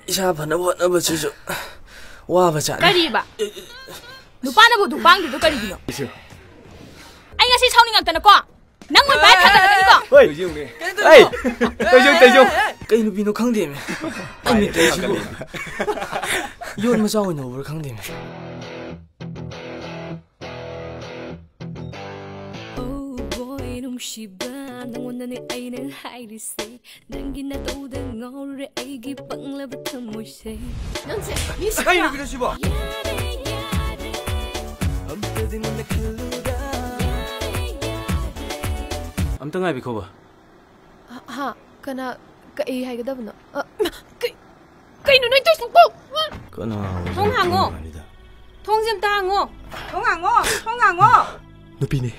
Isa phana hotnaba chisu waba cha kari ba nupana bu du bang du kari gino ai ngasi chawni ngakta na ko nang moi bai thakka na ko hoi jung ne tai jung kai nu bino khangde me ai mi tai chibu yon ma chaw no ber khangde me Shiba nang wanda ni ay nang hairi say nang ginatawda ngawre ay gipang labat Thamoi say nang say miss ay no shiba amta ngai bi khoba ha kana kai hay gadab no kai no noi to sung po kana thong hango thong jem ta hango thong hango nupi ni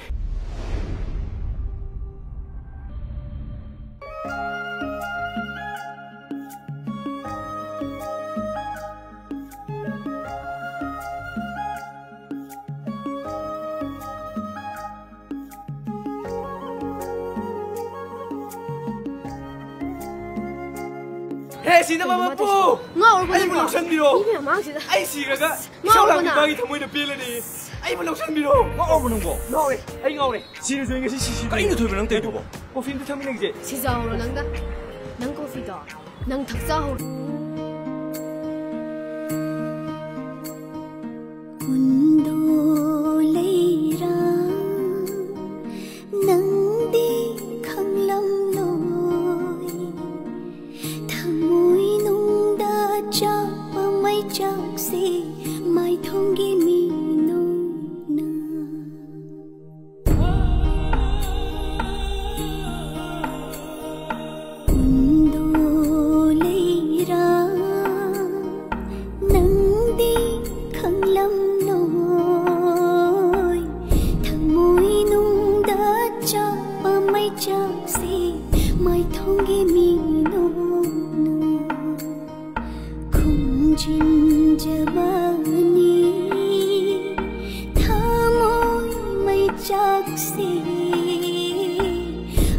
Hey, sino ba po? Ay mo lang biro. Ay sigaga. Isaw lang ibagi Thamoi na pila ni. Ay mo lang biro. Ngao mo nang bo. Ngao eh. Ay ngao eh. Sino join nga si. Ay no toy mo lang tayo bo. Coffee ni Thamoi nang je. Si jaw ro nang da. Nang coffee da. Nang thaksa ho. Kundo leira. Nang di khanglam loi. Thamoi nung da cha pa mai chak se mai thong gi mi no na. Kundo leira nang di khanglam loi. Thamoi nung da cha pa mai chak se mai thong gi mi no na. Jin jabani Thamoi mai chak se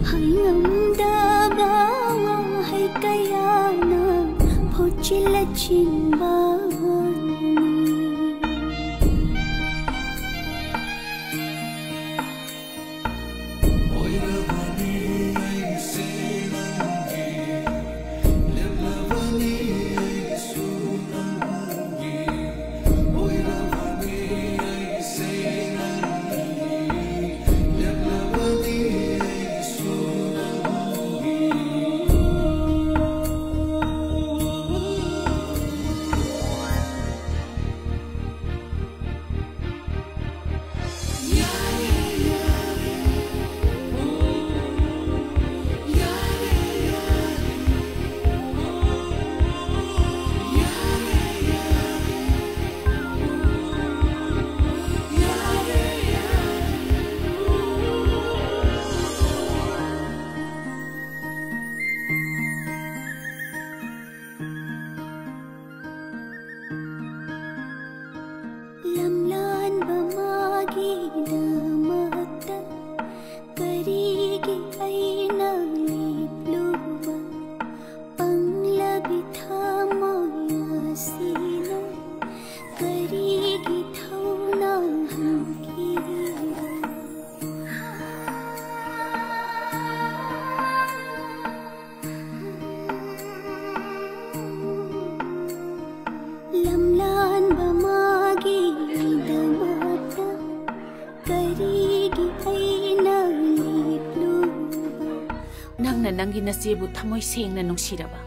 hai ngam da ba hai kaya na phochila chin ba Nangi nasebu Thamoi seng na nung siraba.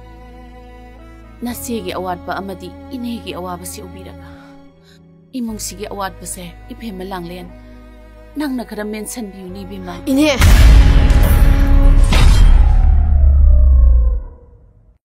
Nasegi awad pa amadi inegi awaba si ubiraga. Imong sige awad pa se iphe malang len. Nang nakara mention biu ni bima. Ine.